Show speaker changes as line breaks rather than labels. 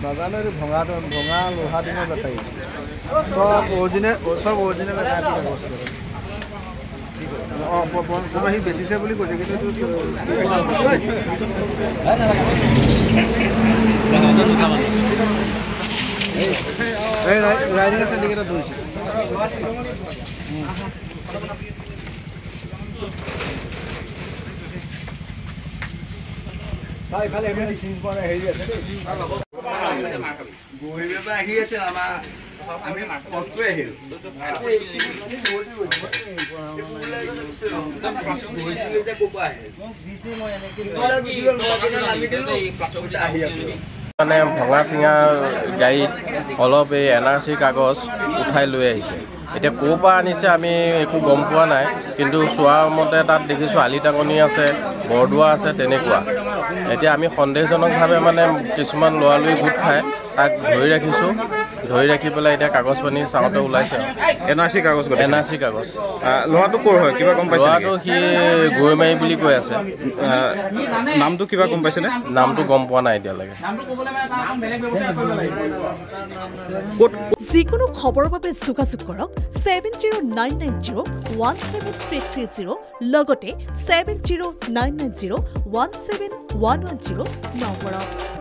নাজানো ভঙা লোহা দিনৰ বেটাৰী চব অৰিজিনেল সি বেচিছে বুলি কৈছে কিন্তু ৰাইডিং চেণ্ডিকেটত ধৰিছে ইফালে হেৰি আছে আহি আছে আমাৰ আমি কষ্টই আহিলো
মানে ভঙা চিঙা গাড়ীত অলপ এই NRC কাগজ উঠাই লৈ আহিছে এতিয়া ক'ৰ পৰা আনিছে আমি একো গম পোৱা নাই কিন্তু চোৱা মতে তাত দেখিছোঁ আলি টাঙনি আছে বৰদোৱা আছে তেনেকুৱা এতিয়া আমি সন্দেহজনকভাৱে মানে কিছুমান লৰালৰি গোট খাই তাক ধৰি ৰাখিছোঁ ধৰি ৰাখি পেলাই এতিয়া কাগজ পানী চাওঁতে ওলাইছে
NRC কাগজ ল'ৰাটো ক'ৰ হয় কিবা গম পাইছে
ল'ৰাটো সি গৈমাৰী বুলি কৈ আছে
নামটো কিবা গম পাইছেনে
নামটো গম পোৱা নাই এতিয়ালৈকে
যিকোনো খবৰৰ বাবে যোগাযোগ কৰক 7099017330 লগতে 7099017110 নম্বৰত